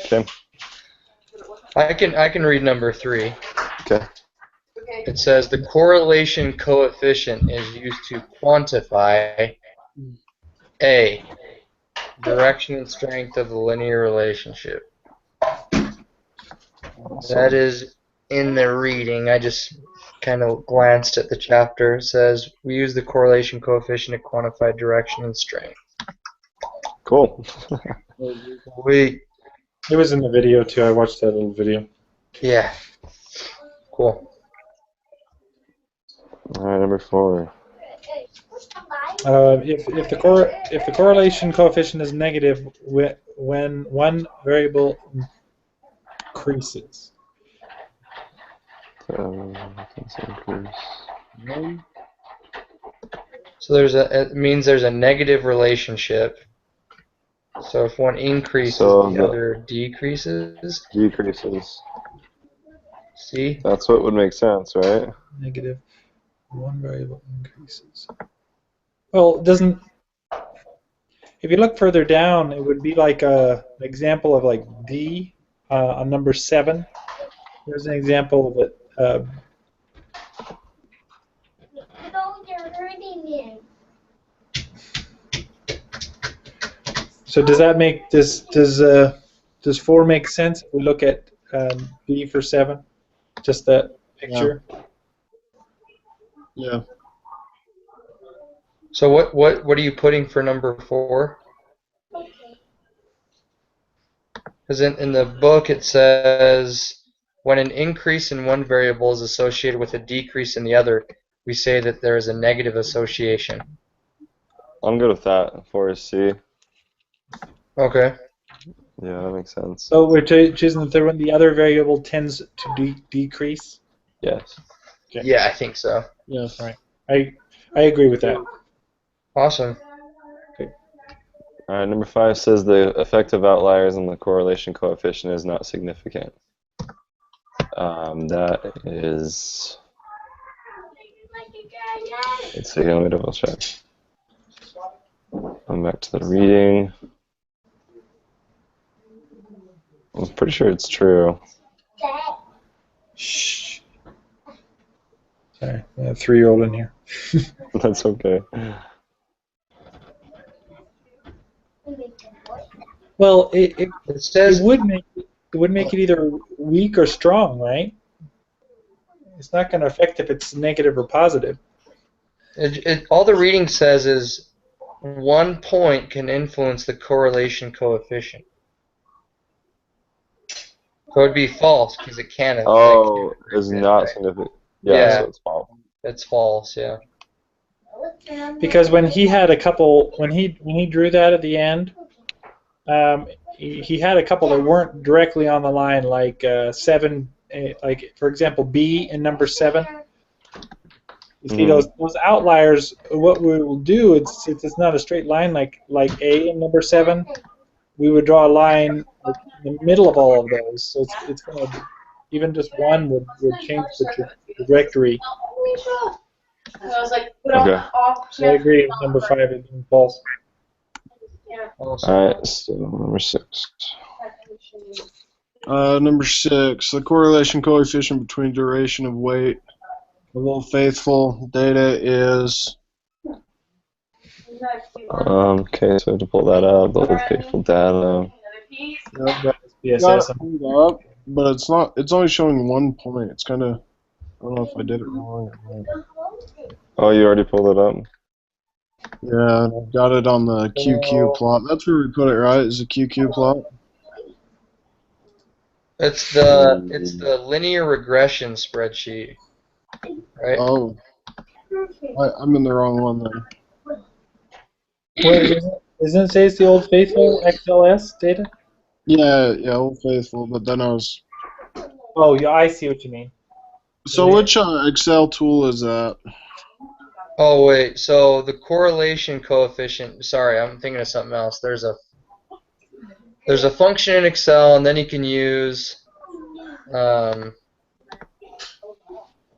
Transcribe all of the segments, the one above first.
Okay. I can read number 3. Okay. It says the correlation coefficient is used to quantify A, direction and strength of the linear relationship. That is in the reading. I just kind of glanced at the chapter. It says we use the correlation coefficient to quantify direction and strength. Cool. We It was in the video too. I watched that little video. Yeah. Cool. All right, number 4. If the correlation coefficient is negative when one variable increases. So it means there's a negative relationship. So if one increases, the other decreases. Decreases. See? That's what would make sense, right? Negative. One variable increases. Well, it doesn't. If you look further down, it would be like an example of like D on number 7. There's an example of it. So does that make does 4 make sense? If we look at B for 7, just that picture. Yeah. So what are you putting for number 4? Because in the book it says when an increase in one variable is associated with a decrease in the other, we say that there is a negative association. I'm good with that. 4 is C. Okay. Yeah, that makes sense. So we're choosing the third one. The other variable tends to decrease. Yes. Okay. Yeah, I think so. Yes. All right. I agree with that. Awesome. Okay. All right, number 5 says the effect of outliers on the correlation coefficient is not significant. That is. Let's see. Let me double check. I'm back to the reading. I'm pretty sure it's true. Shh. Sorry, I have a 3-year-old in here. That's okay. Well, it says would make it either weak or strong, right? It's not going to affect if it's negative or positive. all the reading says is 1 point can influence the correlation coefficient. So it would be false because it can't affect. Oh, it's not significant. Yeah, so it's false. It's false, yeah. Because when he had a couple, when he drew that at the end, he had a couple that weren't directly on the line, like 7, like for example B in number 7. You see those outliers. What we will do, it's not a straight line like A in number 7. We would draw a line in the middle of all of those. So it's going to, even just one would change the trajectory. Okay. So I agree with number 5 is being false. Alright, so number 6. Number 6, the correlation coefficient between duration of weight of Old Faithful data is. Okay, so I have to pull that up. The Old Faithful data. Got it pulled up, but it's not. It's only showing 1 point. It's kind of. I don't know if I did it wrong or right. Oh, you already pulled it up? Yeah, I've got it on the QQ plot. That's where we put it, right? Is the QQ plot? It's the linear regression spreadsheet, right? Oh, I'm in the wrong one then. Wait, doesn't it say it's the Old Faithful XLS data? Yeah, Old Faithful. But then I was. Oh, yeah, I see what you mean. So which Excel tool is that? Oh wait, so the correlation coefficient. Sorry, I'm thinking of something else. There's a function in Excel, and then you can use the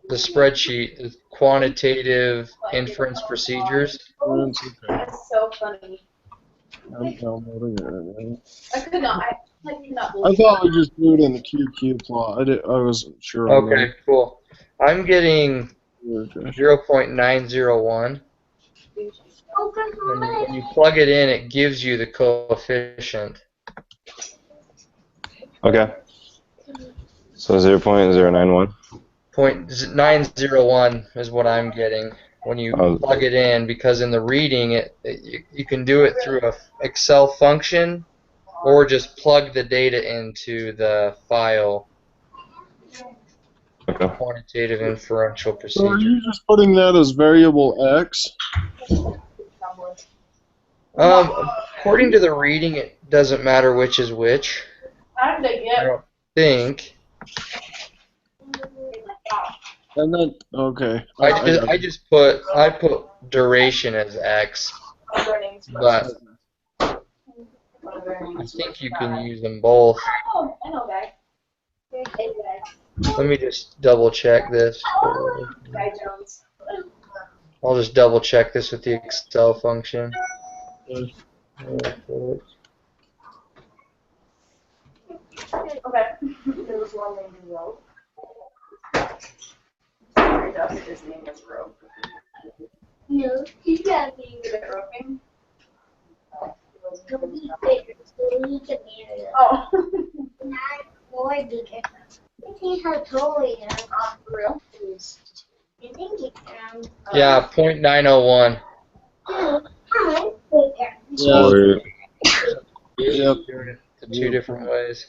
spreadsheet, the quantitative inference procedures. Okay. That's so funny. I'm downloading it right now. I could not. I thought we just do it in the QQ plot. I wasn't sure on Okay, cool. I'm getting that. Okay. 0.901. When you plug it in, it gives you the coefficient. Okay. So 0.091. 0.901 is what I'm getting when you plug it in, because in the reading, you can do it through a Excel function or just plug the data into the file. Okay. Quantitative inferential So are procedure. you just putting that as variable X? According to the reading, it doesn't matter which is which. I don't think. And then okay. I put duration as X, but I think you can use them both. Let me just double check this. I'll just double check this with the Excel function. Okay. There was one named Rope. His name was Rope. No, he's got me. Is it roping? Don't be bigger, so he can marry us. Oh. Not more bigger. I think how tall he is. For real? I think it's Yeah, 0.901. how bigger. So, Yep. Doing it the two different ways.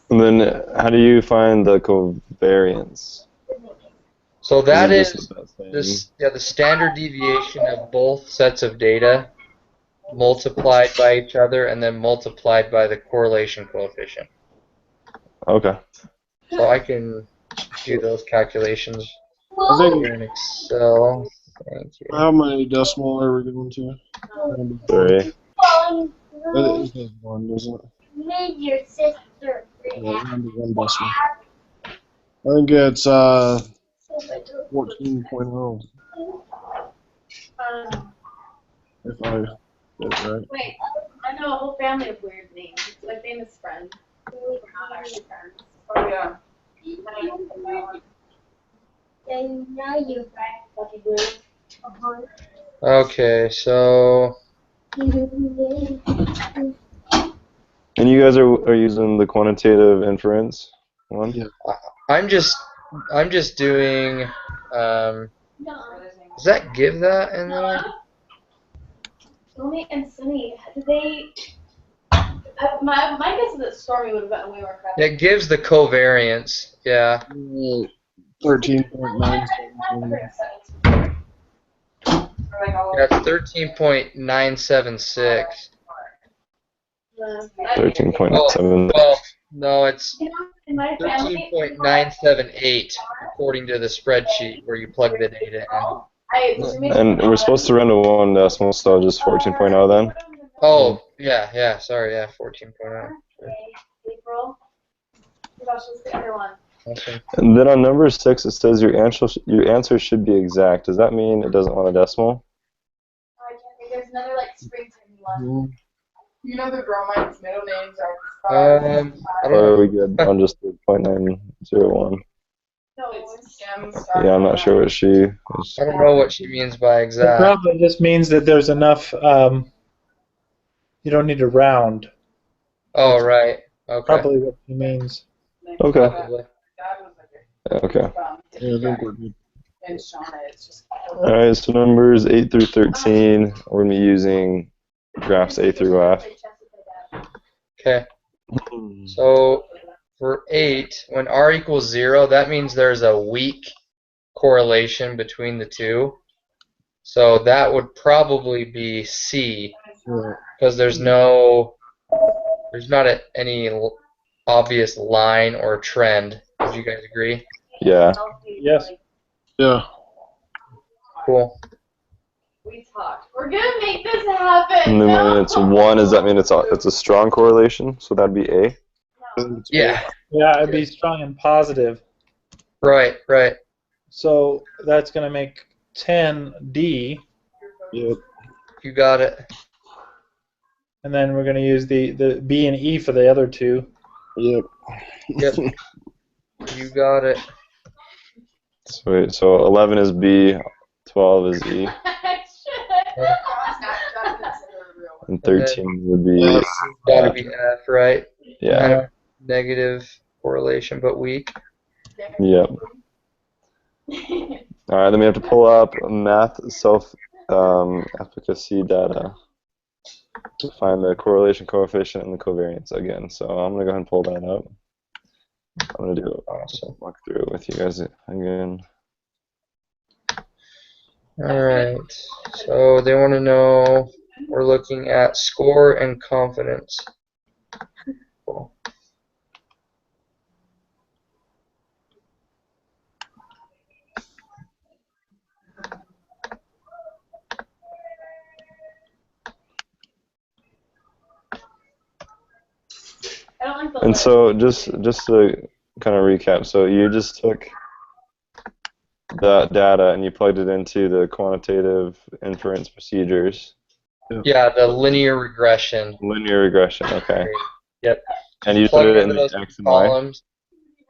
and then how do you find the covariance? So that Is it is just that this, the standard deviation of both sets of data multiplied by each other and then multiplied by the correlation coefficient. Okay. So I can do those calculations I think here in Excel. Thank you. how many decimal are we going to? 3. It has one, doesn't it? Made your sister. Yeah, round to one decimal. I think it's 14.0 if I did it right. Wait, I know a whole family of weird names. It's my famous friend. We're not actually friends. Oh, yeah. And now you're back. Lucky Blue. Okay, so And you guys are using the quantitative inference one? Yeah. I'm just doing. Does that give that in there? Stormy and Sunny, did they? My guess is that Stormy would have gotten way more credit. It gives the covariance. Yeah. 13.977. That's 13.976. 13.7. Well, no, it's In my family, 13.978 according to the spreadsheet where you plug the data in. And we're supposed to run to one decimal, so just 14.0 then? Oh, yeah, sorry, 14.0. April. Gosh, what's the other one? Awesome. And then on number 6, it says your answer should be exact. Does that mean it doesn't want a decimal? I can't think. There's another like springtime one. Mhm. You know the Romites' middle names are I don't Or know. are we good on just the 0.901? No, it's Stem. Yeah, I'm not sure what she is. I don't know what she means by It exact. probably just means that there's enough. You don't need to round. Oh, right. Okay. Probably what she means. Okay. Probably. Okay. Yeah, I think we're good. And Shauna, it's just. Alright, so numbers 8 through 13, we're going to be using graphs A through F. Okay. So for 8, when r equals 0, that means there's a weak correlation between the two. So that would probably be C, because there's not any obvious line or trend. Would you guys agree? Yeah. Yes. Yeah. Cool. We talked. We're gonna make this happen. And then No. when it's 1, does that mean it's a strong correlation? So that'd be A? I think it's Yeah. Yeah, it'd be strong and positive. Right. So that's going to make 10D. Yep. You got it. and then we're going to use the B and E for the other two. Yep. Yep. You got it. Sweet. So 11 is B, 12 is E, and 13 would be Gotta be F, right? yeah. Kind of negative correlation, but weak. Yep. All right, then we have to pull up math self-efficacy data to find the correlation coefficient and the covariance again. So I'm going to go ahead and pull that up. I'm going to do Awesome. walk through it with you guys again. Alright, so they want to know, we're looking at score and confidence. Cool. I don't like the And look. so just to kind of recap, so you just took that data and you plugged it into the quantitative inference procedures. Yeah, the linear regression. Linear regression, okay. Yep. And you Plug put it in into the those X and Y? columns.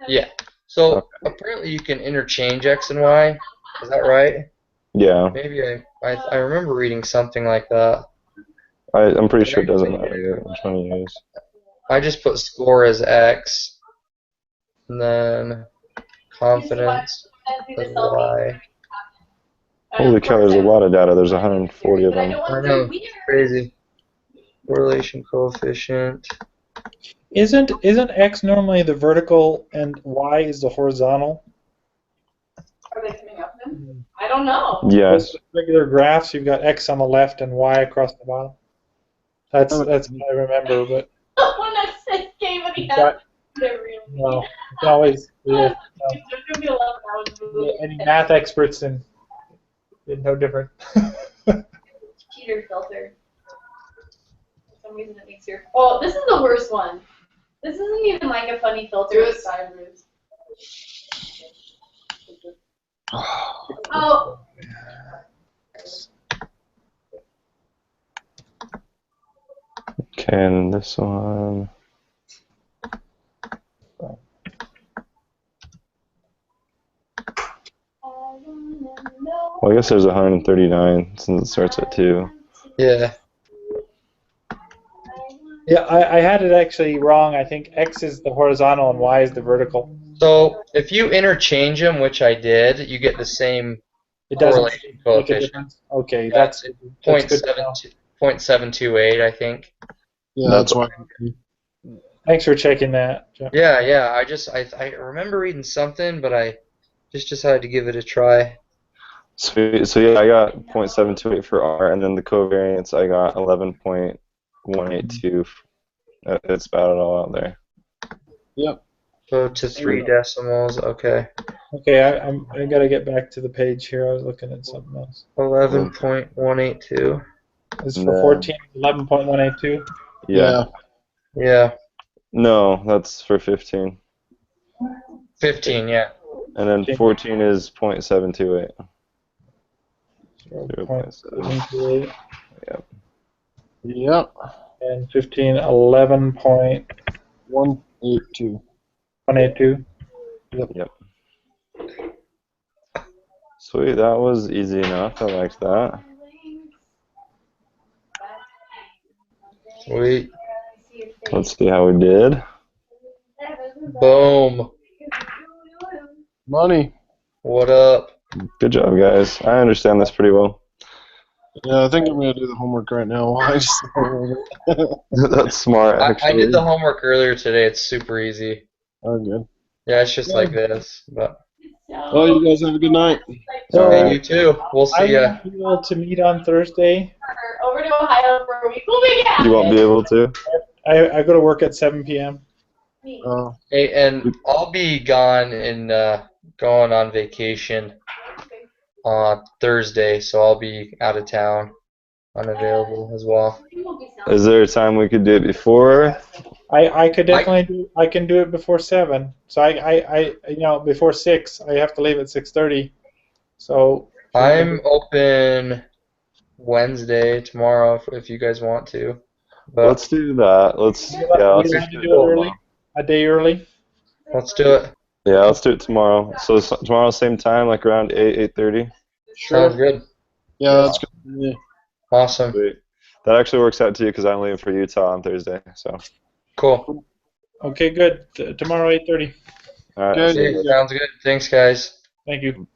Yeah. So Okay. apparently you can interchange X and Y. Is that right? Yeah. Maybe I remember reading something like that. I'm pretty sure it doesn't matter which one you use. I just put score as X, and then confidence as Y. Holy cow, there's a lot of data. There's 140 of them. I know, it's crazy. Correlation coefficient. Isn't X normally the vertical and Y is the horizontal? Are they coming up then? I don't know. Yes. Regular graphs, you've got X on the left and Y across the bottom. That's what I remember, but When I said game and he had Got- they're really no, it's always There's gonna be 11 hours of movie. any math experts and no different. Cheater filter. For some reason it makes your. Oh, this is the worst one. This isn't even like a funny filter. Do it sideways. Oh. Okay, and this one. Well, I guess there's 139 since it starts at 2. Yeah. Yeah, I had it actually wrong. I think X is the horizontal and Y is the vertical. So if you interchange them, which I did, you get the same It doesn't correlation make a coefficient. difference. Okay, Yeah, that's it's good to know. 0.728, I think. Yeah, that's why. Thanks for checking that, Jeff. Yeah. I remember reading something, but I just decided to give it a try. So yeah, I got 0.728 for R, and then the covariance I got 11.182. It's about it all out there. Yep. Go to 3 decimals. Okay. Okay, I gotta get back to the page here. I was looking at something else. 11.182. This is No. for 14, 11.182. Yeah. Yeah. No, that's for 15. 15. Yeah. And then 14 is 0.728. 0.728. Yep. Yep. And 15, 11.182. 182. Yep. Sweet, that was easy enough. I liked that. Sweet. Let's see how we did. Boom. Money. What up? Good job, guys. I understand this pretty well. Yeah, I think I'm gonna do the homework right now. That's smart, actually. I did the homework earlier today. It's super easy. Oh, good. Yeah, it's just like this. But Oh, you guys have a good night. So, hey, you too. We'll I see ya. won't be able to meet on Thursday. Over to Ohio for a week. We'll be back. You won't be able to? I go to work at 7 p.m. Hey, and I'll be gone and going on vacation on Thursday, so I'll be out of town, unavailable as well. Is there a time we could do it before? I could definitely I can do it before 7. So I before 6 I have to leave at 6:30. So I'm open Wednesday tomorrow if you guys want to. But Let's do that. Let's You yeah. want Let's to just do do it it early? tomorrow. A day early? let's do it. Yeah, let's do it tomorrow. So tomorrow same time, like around 8:30. Sounds Sure. good. Yeah, that's good. Yeah. Awesome. Sweet. That actually works out too because I'm leaving for Utah on Thursday. So Cool. Okay, good. Tomorrow 8:30. all right. Okay. See you Okay, guys. sounds good. Thanks, guys. Thank you.